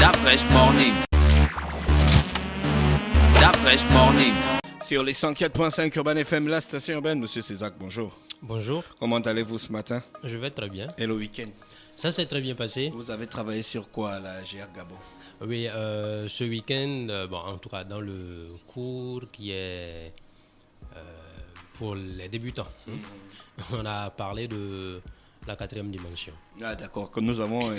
That Fresh Morning. That Fresh Morning. Sur les 104.5 Urban FM, la station urbaine, Monsieur Césac, bonjour. Bonjour. Comment allez-vous ce matin? Je vais très bien. Et le week-end? Ça s'est très bien passé. Vous avez travaillé sur quoi à la GR Gabon? Oui, ce week-end, en tout cas dans le cours qui est pour les débutants, on a parlé de la 4e dimension. Ah d'accord, que nous avons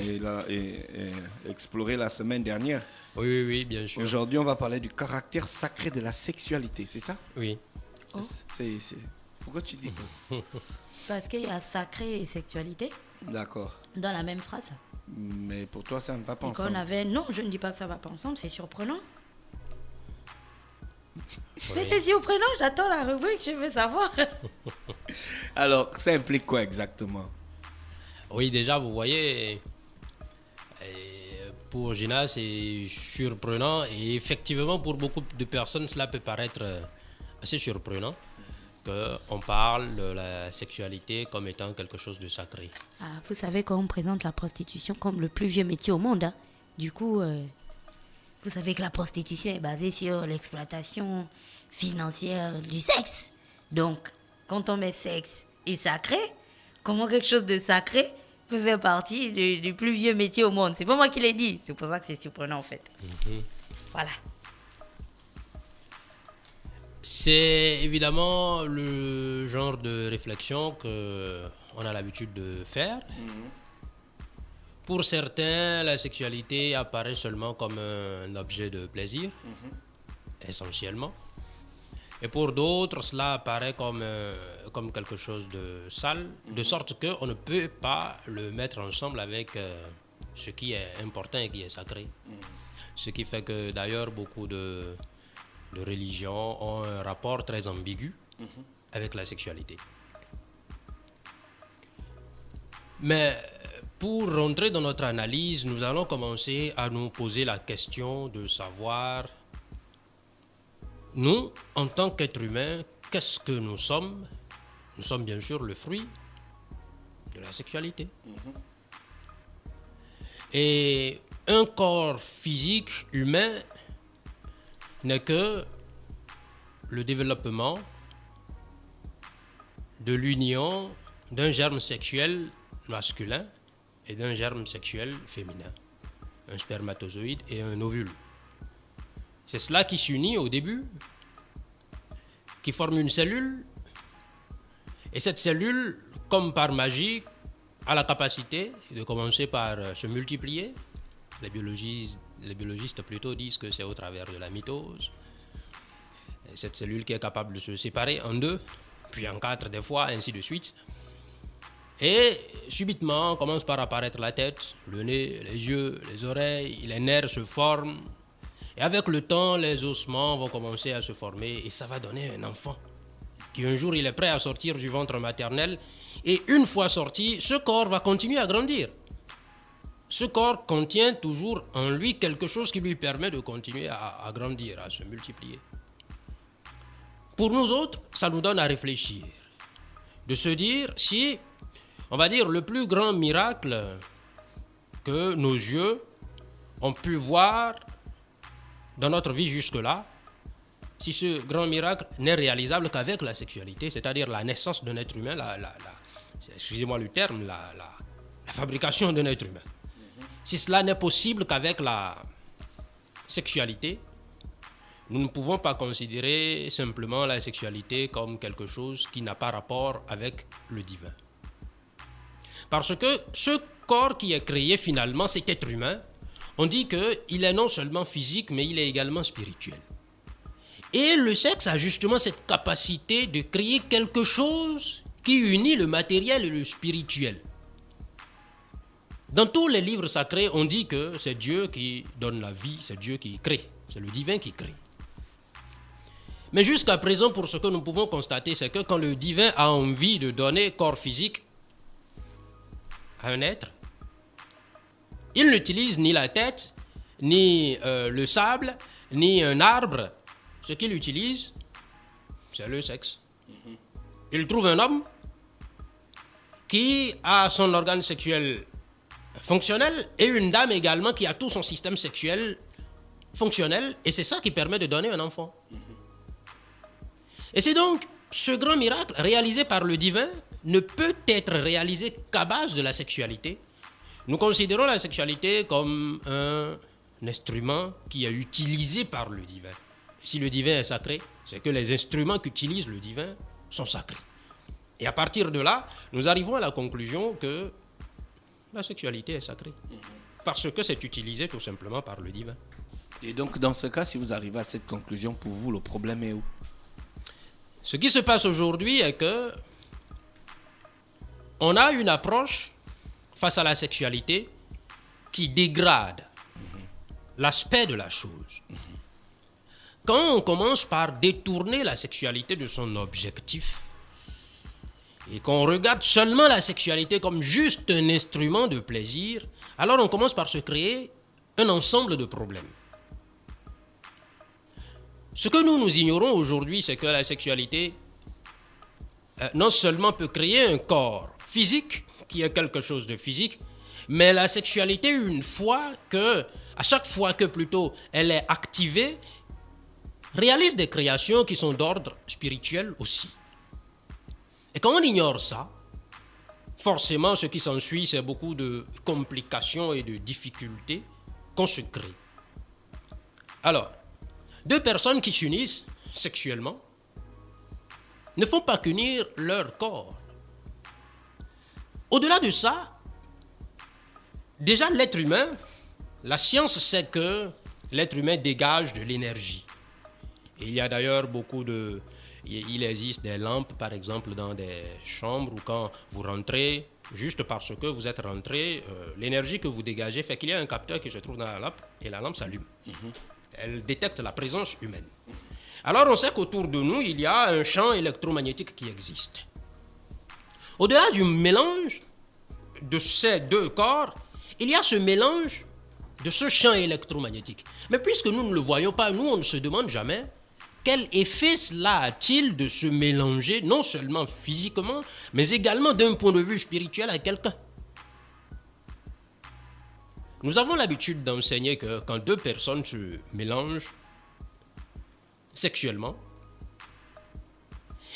exploré la semaine dernière. Oui, bien sûr. Aujourd'hui, on va parler du caractère sacré de la sexualité, c'est ça? Oui. Oh. Pourquoi tu dis Parce qu'il y a sacré et sexualité D'accord. dans la même phrase. Mais pour toi, ça ne va pas Et ensemble. Non, je ne dis pas que ça va pas ensemble, c'est surprenant. Oui. Mais c'est surprenant, j'attends la rubrique, je veux savoir. Alors, ça implique quoi exactement? Oui, déjà, vous voyez, pour Gina, c'est surprenant. Et effectivement, pour beaucoup de personnes, cela peut paraître assez surprenant qu'on parle de la sexualité comme étant quelque chose de sacré. Ah, vous savez qu'on présente la prostitution comme le plus vieux métier au monde. Hein. Du coup, vous savez que la prostitution est basée sur l'exploitation financière du sexe. Donc, quand on met sexe et sacré, comment quelque chose de sacré peut faire partie du plus vieux métier au monde? C'est pas moi qui l'ai dit, c'est pour ça que c'est surprenant en fait. Voilà. C'est évidemment le genre de réflexion qu'on a l'habitude de faire. Pour certains, la sexualité apparaît seulement comme un objet de plaisir, essentiellement. Et pour d'autres, cela apparaît comme quelque chose de sale, de sorte qu'on ne peut pas le mettre ensemble avec ce qui est important et qui est sacré. Ce qui fait que d'ailleurs beaucoup de religions ont un rapport très ambigu avec la sexualité. Mais pour rentrer dans notre analyse, nous allons commencer à nous poser la question de savoir, nous, en tant qu'êtres humains, qu'est-ce que nous sommes? Nous sommes bien sûr le fruit de la sexualité. Et un corps physique humain n'est que le développement de l'union d'un germe sexuel masculin et d'un germe sexuel féminin, un spermatozoïde et un ovule. C'est cela qui s'unit au début, qui forme une cellule, et cette cellule, comme par magie, a la capacité de commencer par se multiplier. Les biologistes plutôt disent que c'est au travers de la mitose. Et cette cellule qui est capable de se séparer en 2, puis en 4 des fois, ainsi de suite. Et subitement commence par apparaître la tête, le nez, les yeux, les oreilles, les nerfs se forment. Et avec le temps, les ossements vont commencer à se former et ça va donner un enfant qui un jour il est prêt à sortir du ventre maternel. Et une fois sorti, ce corps va continuer à grandir. Ce corps contient toujours en lui quelque chose qui lui permet de continuer à grandir, à se multiplier. Pour nous autres, ça nous donne à réfléchir. De se dire si, on va dire, le plus grand miracle que nos yeux ont pu voir dans notre vie jusque-là, si ce grand miracle n'est réalisable qu'avec la sexualité, c'est-à-dire la naissance d'un être humain, excusez-moi le terme, la fabrication d'un être humain. Si cela n'est possible qu'avec la sexualité, nous ne pouvons pas considérer simplement la sexualité comme quelque chose qui n'a pas rapport avec le divin. Parce que ce corps qui est créé finalement, cet être humain, on dit qu'il est non seulement physique, mais il est également spirituel. Et le sexe a justement cette capacité de créer quelque chose qui unit le matériel et le spirituel. Dans tous les livres sacrés, on dit que c'est Dieu qui donne la vie, c'est Dieu qui crée, c'est le divin qui crée. Mais jusqu'à présent, pour ce que nous pouvons constater, c'est que quand le divin a envie de donner corps physique à un être, il n'utilise ni la tête, ni le sable, ni un arbre. Ce qu'il utilise, c'est le sexe. Il trouve un homme qui a son organe sexuel fonctionnel et une dame également qui a tout son système sexuel fonctionnel et c'est ça qui permet de donner un enfant. Et c'est donc ce grand miracle réalisé par le divin ne peut être réalisé qu'à base de la sexualité. Nous considérons la sexualité comme un instrument qui est utilisé par le divin. Si le divin est sacré, c'est que les instruments qu'utilise le divin sont sacrés. Et à partir de là, nous arrivons à la conclusion que la sexualité est sacrée. Parce que c'est utilisé tout simplement par le divin. Et donc, dans ce cas, si vous arrivez à cette conclusion, pour vous, le problème est où? Ce qui se passe aujourd'hui est que on a une approche face à la sexualité qui dégrade l'aspect de la chose. Quand on commence par détourner la sexualité de son objectif et qu'on regarde seulement la sexualité comme juste un instrument de plaisir, alors on commence par se créer un ensemble de problèmes. Ce que nous ignorons aujourd'hui, c'est que la sexualité non seulement peut créer un corps physique, qui est quelque chose de physique, mais la sexualité, à chaque fois que plutôt elle est activée, réalise des créations qui sont d'ordre spirituel aussi. Et quand on ignore ça, forcément ce qui s'ensuit, c'est beaucoup de complications et de difficultés qu'on se crée. Alors, deux personnes qui s'unissent sexuellement ne font pas qu'unir leur corps. Au-delà de ça, déjà l'être humain, la science sait que l'être humain dégage de l'énergie. Et il y a d'ailleurs il existe des lampes, par exemple, dans des chambres où quand vous rentrez, juste parce que vous êtes rentré, l'énergie que vous dégagez fait qu'il y a un capteur qui se trouve dans la lampe et la lampe s'allume. Elle détecte la présence humaine. Alors on sait qu'autour de nous, il y a un champ électromagnétique qui existe. Au-delà du mélange de ces deux corps, il y a ce mélange de ce champ électromagnétique. Mais puisque nous ne le voyons pas, nous on ne se demande jamais quel effet cela a-t-il de se mélanger, non seulement physiquement, mais également d'un point de vue spirituel à quelqu'un. Nous avons l'habitude d'enseigner que quand deux personnes se mélangent sexuellement,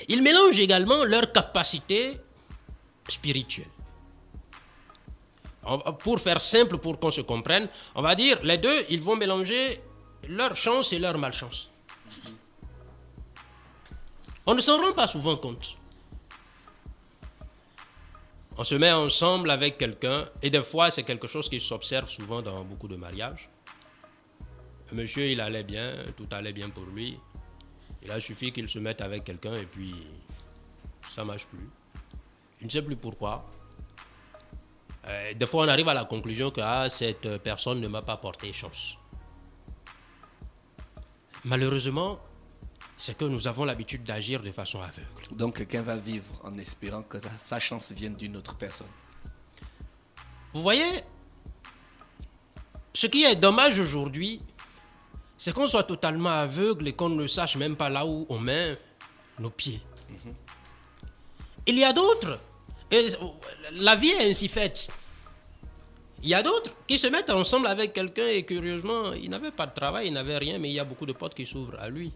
ils mélangent également leurs capacités spirituelles. Pour faire simple, pour qu'on se comprenne, on va dire les deux, ils vont mélanger leur chance et leur malchance. On ne s'en rend pas souvent compte. On se met ensemble avec quelqu'un et des fois c'est quelque chose qui s'observe souvent dans beaucoup de mariages. Monsieur, il allait bien, tout allait bien pour lui. Il a suffi qu'il se mette avec quelqu'un et puis ça ne marche plus. Il ne sait plus pourquoi. Des fois on arrive à la conclusion que cette personne ne m'a pas porté chance. Malheureusement, c'est que nous avons l'habitude d'agir de façon aveugle. Donc quelqu'un va vivre en espérant que sa chance vienne d'une autre personne. Vous voyez, ce qui est dommage aujourd'hui, c'est qu'on soit totalement aveugle et qu'on ne sache même pas là où on met nos pieds. Il y a d'autres, et la vie est ainsi faite. Il y a d'autres qui se mettent ensemble avec quelqu'un et curieusement, il n'avait pas de travail, il n'avait rien, mais il y a beaucoup de portes qui s'ouvrent à lui.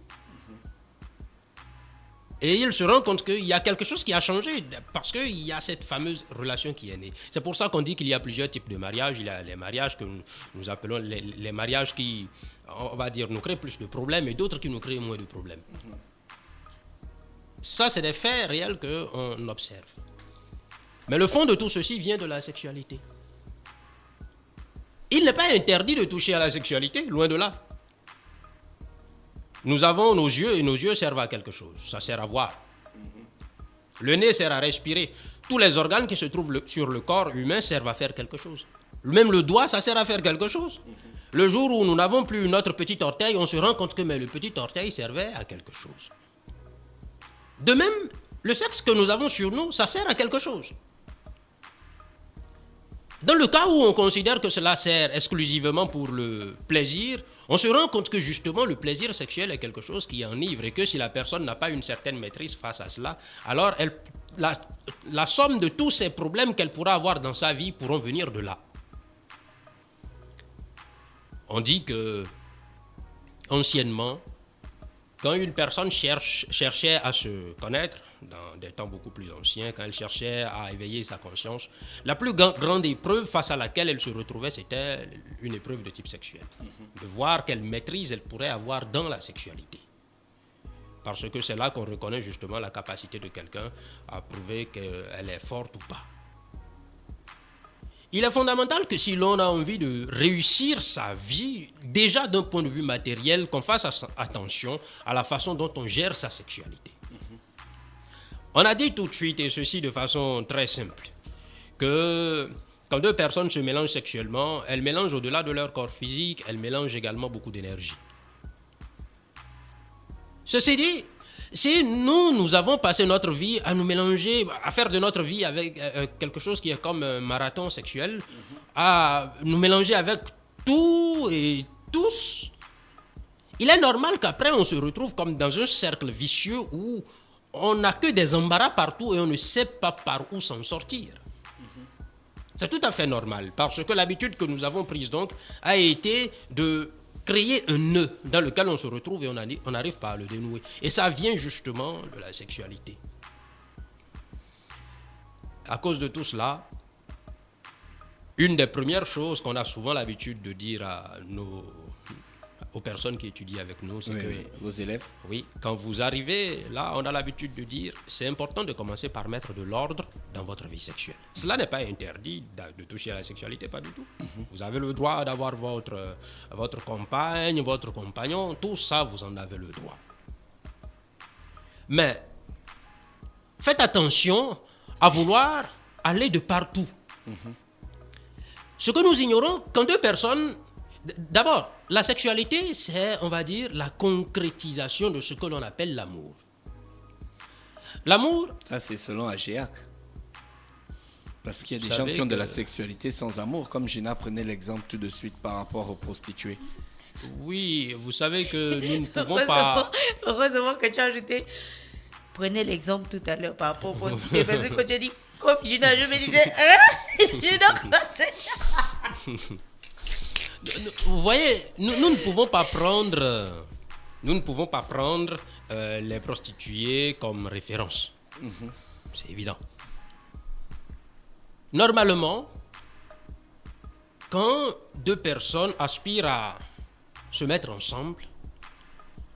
Et il se rend compte qu'il y a quelque chose qui a changé parce qu'il y a cette fameuse relation qui est née. C'est pour ça qu'on dit qu'il y a plusieurs types de mariages. Il y a les mariages que nous appelons les mariages qui, on va dire, nous créent plus de problèmes et d'autres qui nous créent moins de problèmes. Ça, c'est des faits réels qu'on observe. Mais le fond de tout ceci vient de la sexualité. Il n'est pas interdit de toucher à la sexualité, loin de là. Nous avons nos yeux et nos yeux servent à quelque chose. Ça sert à voir. Le nez sert à respirer. Tous les organes qui se trouvent sur le corps humain servent à faire quelque chose. Même le doigt, ça sert à faire quelque chose. Le jour où nous n'avons plus notre petit orteil, on se rend compte que le petit orteil servait à quelque chose. De même, le sexe que nous avons sur nous, ça sert à quelque chose. Dans le cas où on considère que cela sert exclusivement pour le plaisir, on se rend compte que justement le plaisir sexuel est quelque chose qui enivre et que si la personne n'a pas une certaine maîtrise face à cela, alors la somme de tous ces problèmes qu'elle pourra avoir dans sa vie pourront venir de là. On dit que, anciennement, quand une personne cherchait à se connaître, dans des temps beaucoup plus anciens, quand elle cherchait à éveiller sa conscience, la plus grande épreuve face à laquelle elle se retrouvait, c'était une épreuve de type sexuel. De voir quelle maîtrise elle pourrait avoir dans la sexualité. Parce que c'est là qu'on reconnaît justement la capacité de quelqu'un à prouver qu'elle est forte ou pas. Il est fondamental que si l'on a envie de réussir sa vie, déjà d'un point de vue matériel, qu'on fasse attention à la façon dont on gère sa sexualité. On a dit tout de suite, et ceci de façon très simple, que quand deux personnes se mélangent sexuellement, elles mélangent au-delà de leur corps physique, elles mélangent également beaucoup d'énergie. Ceci dit, si nous avons passé notre vie à nous mélanger, à faire de notre vie avec quelque chose qui est comme un marathon sexuel, à nous mélanger avec tout et tous, il est normal qu'après on se retrouve comme dans un cercle vicieux où on n'a que des embarras partout et on ne sait pas par où s'en sortir. C'est tout à fait normal parce que l'habitude que nous avons prise donc a été de créer un nœud dans lequel on se retrouve et on n'arrive pas à le dénouer. Et ça vient justement de la sexualité. À cause de tout cela, une des premières choses qu'on a souvent l'habitude de dire aux personnes qui étudient avec nous, c'est Vos élèves. Oui, quand vous arrivez là, on a l'habitude de dire c'est important de commencer par mettre de l'ordre dans votre vie sexuelle. Cela n'est pas interdit de toucher à la sexualité, pas du tout. Vous avez le droit d'avoir votre compagne, votre compagnon, tout ça, vous en avez le droit. Mais faites attention à vouloir aller de partout. Ce que nous ignorons, quand deux personnes... D'abord, la sexualité, c'est, on va dire, la concrétisation de ce que l'on appelle l'amour. L'amour... Ça, c'est selon Agiac. Parce qu'il y a des Vous gens savez qui ont de que- la sexualité sans amour, comme Gina prenait l'exemple tout de suite par rapport aux prostituées. Oui, vous savez que nous ne pouvons pas... Heureusement que tu as ajouté. Prenez l'exemple tout à l'heure par rapport au prostituées. Parce que quand tu as dit, comme Gina, je me disais, Gina, quoi c'est? Vous voyez, nous ne pouvons pas prendre... les prostituées comme référence. C'est évident. Normalement, quand deux personnes aspirent à se mettre ensemble,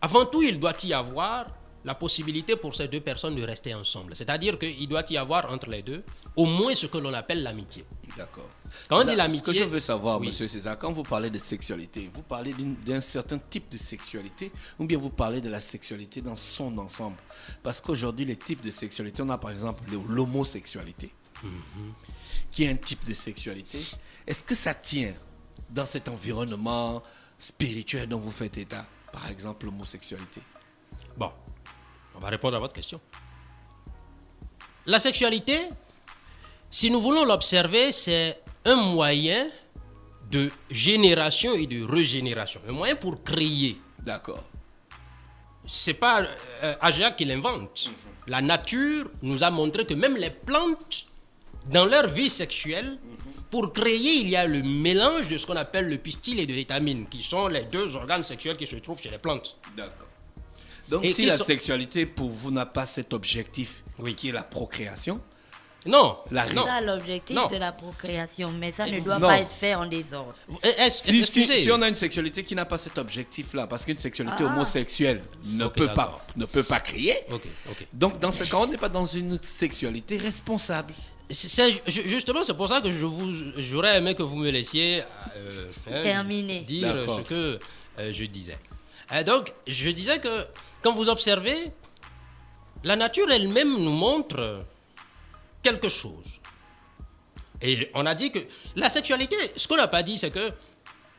avant tout, il doit y avoir la possibilité pour ces deux personnes de rester ensemble. C'est-à-dire qu'il doit y avoir entre les deux au moins ce que l'on appelle l'amitié. D'accord. Quand on dit Là, l'amitié... Ce que je veux savoir, Oui. monsieur César, quand vous parlez de sexualité, vous parlez d'un certain type de sexualité ou bien vous parlez de la sexualité dans son ensemble? Parce qu'aujourd'hui, les types de sexualité, on a par exemple l'homosexualité, qui est un type de sexualité. Est-ce que ça tient dans cet environnement spirituel dont vous faites état? Par exemple, l'homosexualité. Bon, on va répondre à votre question. La sexualité, si nous voulons l'observer, c'est un moyen de génération et de régénération. Un moyen pour créer. D'accord. C'est pas Agiac qui l'invente. La nature nous a montré que même les plantes, dans leur vie sexuelle, pour créer, il y a le mélange de ce qu'on appelle le pistil et de l'étamine, qui sont les deux organes sexuels qui se trouvent chez les plantes. D'accord. Donc, Et si qui la sont- sexualité, pour vous, n'a pas cet objectif Oui. qui est la procréation, Non, La non. C'est ça l'objectif Non. de la procréation, mais ça ne doit Non. pas être fait en désordre. Excusez. si on a une sexualité qui n'a pas cet objectif-là, parce qu'une sexualité homosexuelle ne, Ok, peut d'accord. ne peut pas crier, Ok, ok. donc dans ce cas, on n'est pas dans une sexualité responsable. Justement, c'est pour ça que j'aurais aimé que vous me laissiez Terminer. dire D'accord. ce que je disais. Donc, je disais que quand vous observez, la nature elle-même nous montre quelque chose. Et on a dit que la sexualité, ce qu'on n'a pas dit, c'est que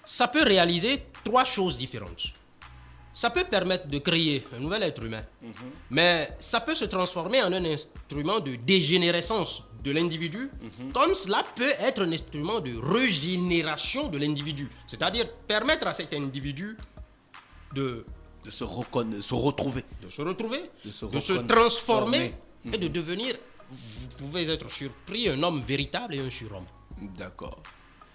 ça peut réaliser trois choses différentes. Ça peut permettre de créer un nouvel être humain, mais ça peut se transformer en un instrument de dégénérescence de l'individu, comme cela peut être un instrument de régénération de l'individu. C'est-à-dire permettre à cet individu de De se retrouver. se retrouver, De se de se reconnaître. transformer et de devenir, vous pouvez être surpris, un homme véritable et un surhomme. D'accord.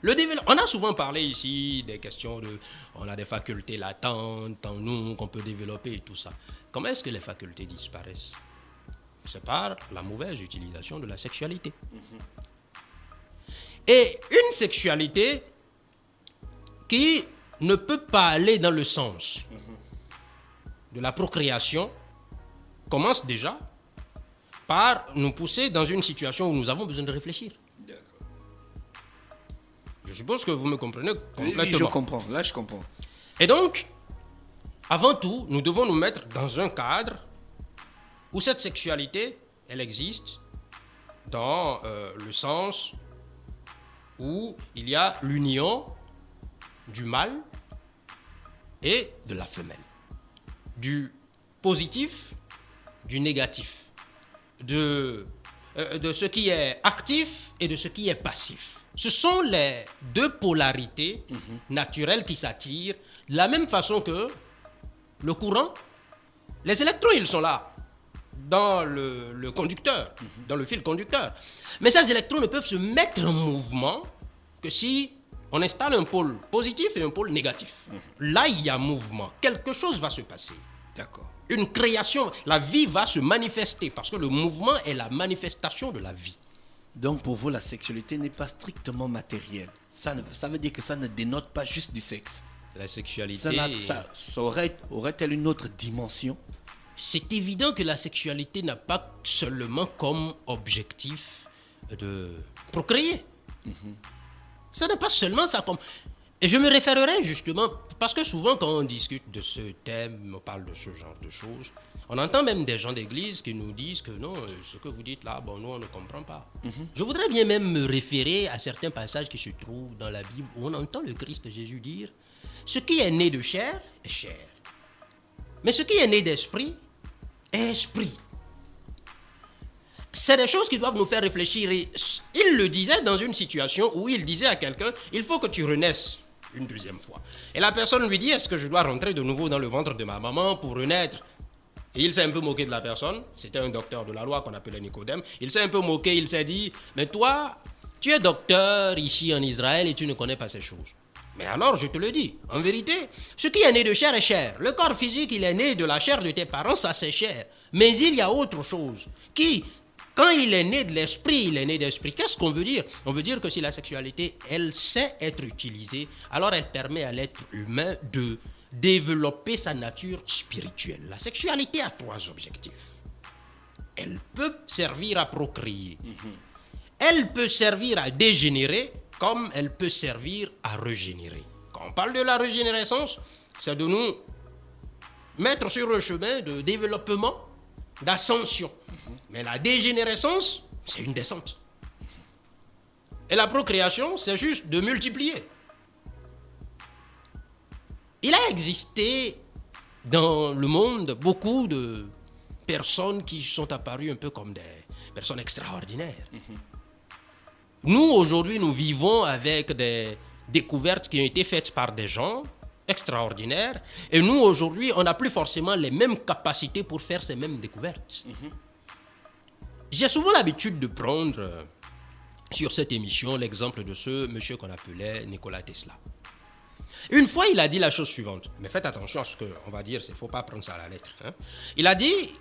On a souvent parlé ici des questions de... On a des facultés latentes en nous qu'on peut développer et tout ça. Comment est-ce que les facultés disparaissent? C'est par la mauvaise utilisation de la sexualité. Et une sexualité qui ne peut pas aller dans le sens de la procréation commence déjà par nous pousser dans une situation où nous avons besoin de réfléchir. D'accord. Je suppose que vous me comprenez complètement. Oui, je comprends. Là, je comprends. Et donc, avant tout, nous devons nous mettre dans un cadre où cette sexualité, elle existe dans le sens où il y a l'union du mâle et de la femelle, du positif, du négatif, de ce qui est actif et de ce qui est passif. Ce sont les deux polarités naturelles qui s'attirent de la même façon que le courant. Les électrons, ils sont là, dans le conducteur, dans le fil conducteur. Mais ces électrons ne peuvent se mettre en mouvement que si on installe un pôle positif et un pôle négatif. Là, il y a mouvement. Quelque chose va se passer. D'accord. Une création, la vie va se manifester parce que le mouvement est la manifestation de la vie. Donc, pour vous, la sexualité n'est pas strictement matérielle. Ça veut dire que ça ne dénote pas juste du sexe. La sexualité... Ça aurait-elle une autre dimension? C'est évident que la sexualité n'a pas seulement comme objectif de procréer. Ça n'a pas seulement ça comme... Et je me référerai justement, parce que souvent quand on discute de ce thème, on parle de ce genre de choses, on entend même des gens d'église qui nous disent que non, ce que vous dites là, bon, nous on ne comprend pas. Je voudrais bien même me référer à certains passages qui se trouvent dans la Bible où on entend le Christ Jésus dire « Ce qui est né de chair est chair, mais ce qui est né d'esprit est esprit ». C'est des choses qui doivent nous faire réfléchir. Et il le disait dans une situation où il disait à quelqu'un « Il faut que tu renaisses une deuxième fois ». Et la personne lui dit « Est-ce que je dois rentrer de nouveau dans le ventre de ma maman pour renaître ?» Et il s'est un peu moqué de la personne. C'était un docteur de la loi qu'on appelait Nicodème. Il s'est un peu moqué, il s'est dit « Mais toi, tu es docteur ici en Israël et tu ne connais pas ces choses. » Mais alors, je te le dis, en vérité, ce qui est né de chair est chair. Le corps physique, il est né de la chair de tes parents, ça c'est chair. Mais il y a autre chose qui... Quand il est né de l'esprit, il est né d'esprit. Qu'est-ce qu'on veut dire? On veut dire que si la sexualité, elle sait être utilisée, alors elle permet à l'être humain de développer sa nature spirituelle. La sexualité a 3 objectifs. Elle peut servir à procréer. Elle peut servir à dégénérer, comme elle peut servir à régénérer. Quand on parle de la régénérescence, c'est de nous mettre sur un chemin de développement, d'ascension. Mais la dégénérescence, c'est une descente. Et la procréation, c'est juste de multiplier. Il a existé dans le monde beaucoup de personnes qui sont apparues un peu comme des personnes extraordinaires. Nous, aujourd'hui, nous vivons avec des découvertes qui ont été faites par des gens extraordinaires. Et nous, aujourd'hui, on n'a plus forcément les mêmes capacités pour faire ces mêmes découvertes. J'ai souvent l'habitude de prendre sur cette émission l'exemple de ce monsieur qu'on appelait Nikola Tesla. Une fois, il a dit la chose suivante. Mais faites attention à ce qu'on va dire, il ne faut pas prendre ça à la lettre. Il a dit,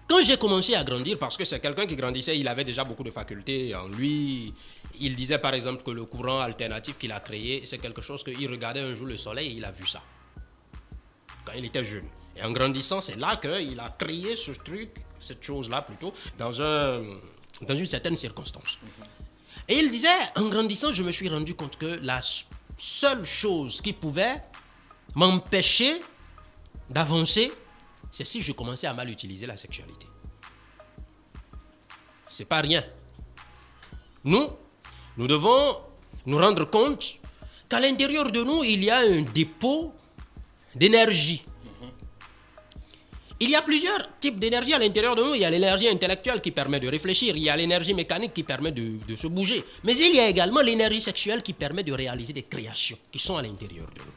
quand j'ai commencé à grandir, parce que c'est quelqu'un qui grandissait, il avait déjà beaucoup de facultés en lui. Il disait par exemple que le courant alternatif qu'il a créé, c'est quelque chose qu'il regardait un jour le soleil et il a vu ça. Quand il était jeune. Et en grandissant, c'est là qu'il a créé ce truc, cette chose-là plutôt, dans une certaine circonstance. Et il disait, en grandissant, je me suis rendu compte que la seule chose qui pouvait m'empêcher d'avancer, c'est si je commençais à mal utiliser la sexualité. C'est pas rien. Nous devons nous rendre compte qu'à l'intérieur de nous, il y a un dépôt d'énergie. Il y a plusieurs types d'énergie à l'intérieur de nous. Il y a l'énergie intellectuelle qui permet de réfléchir. Il y a l'énergie mécanique qui permet de se bouger. Mais il y a également l'énergie sexuelle qui permet de réaliser des créations qui sont à l'intérieur de nous.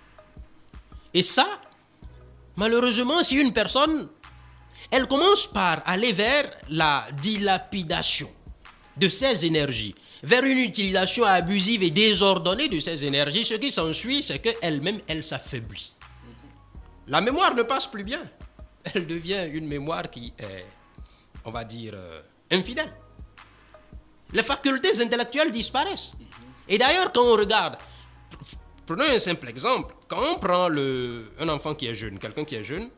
Et ça, malheureusement, si une personne, elle commence par aller vers la dilapidation de ces énergies vers une utilisation abusive et désordonnée de ces énergies, ce qui s'ensuit, c'est qu'elle-même, elle s'affaiblit. La mémoire ne passe plus bien. Elle devient une mémoire qui est, on va dire, infidèle. Les facultés intellectuelles disparaissent. Et d'ailleurs, quand on regarde, prenons un simple exemple, quand on prend un enfant qui est jeune, quelqu'un qui est jeune,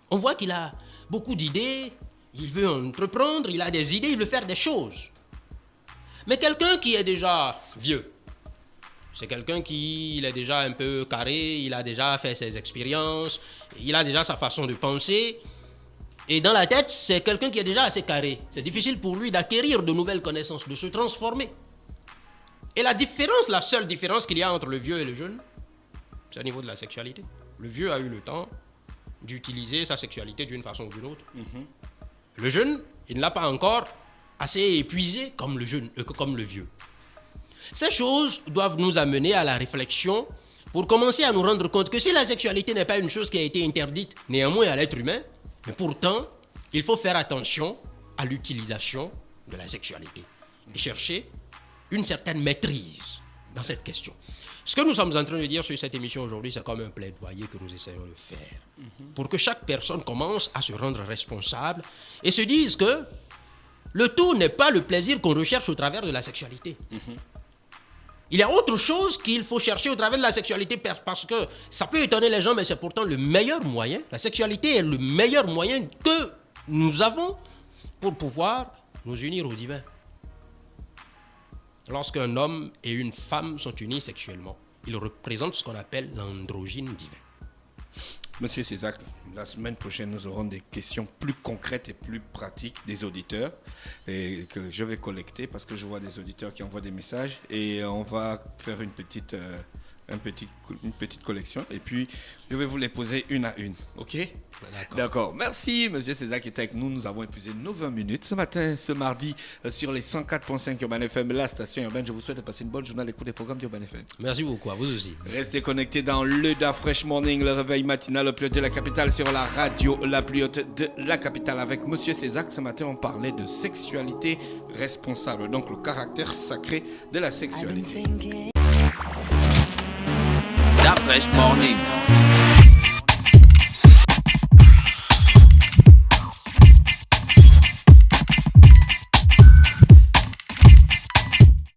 on voit qu'il a beaucoup d'idées, il veut entreprendre, il a des idées, il veut faire des choses. Mais quelqu'un qui est déjà vieux, c'est quelqu'un qui il est déjà un peu carré, il a déjà fait ses expériences, il a déjà sa façon de penser. Et dans la tête, c'est quelqu'un qui est déjà assez carré. C'est difficile pour lui d'acquérir de nouvelles connaissances, de se transformer. Et la seule différence qu'il y a entre le vieux et le jeune, c'est au niveau de la sexualité. Le vieux a eu le temps d'utiliser sa sexualité d'une façon ou d'une autre. Le jeune, il ne l'a pas encore assez épuisé comme le vieux. Ces choses doivent nous amener à la réflexion pour commencer à nous rendre compte que si la sexualité n'est pas une chose qui a été interdite néanmoins à l'être humain, mais pourtant, il faut faire attention à l'utilisation de la sexualité et chercher une certaine maîtrise dans cette question. Ce que nous sommes en train de dire sur cette émission aujourd'hui, c'est comme un plaidoyer que nous essayons de faire pour que chaque personne commence à se rendre responsable et se dise que le tout n'est pas le plaisir qu'on recherche au travers de la sexualité. Il y a autre chose qu'il faut chercher au travers de la sexualité parce que ça peut étonner les gens, mais c'est pourtant le meilleur moyen. La sexualité est le meilleur moyen que nous avons pour pouvoir nous unir au divin. Lorsqu'un homme et une femme sont unis sexuellement, ils représentent ce qu'on appelle l'androgyne divin. Monsieur Césac, la semaine prochaine, nous aurons des questions plus concrètes et plus pratiques des auditeurs et que je vais collecter parce que je vois des auditeurs qui envoient des messages et on va faire une petite collection et puis je vais vous les poser une à une, ok? D'accord. Merci, monsieur Césac qui était avec nous. Nous avons épuisé nos 20 minutes ce matin, ce mardi, sur les 104.5 Urban FM, la station urbaine. Je vous souhaite de passer une bonne journée à l'écoute des programmes d'Urban FM. Merci beaucoup, à vous aussi. Restez connectés dans le Da Fresh Morning, le réveil matinal le plus haut de la capitale, sur la radio la plus haute de la capitale. Avec monsieur Césac, ce matin, on parlait de sexualité responsable, donc le caractère sacré de la sexualité. Da Fresh Morning.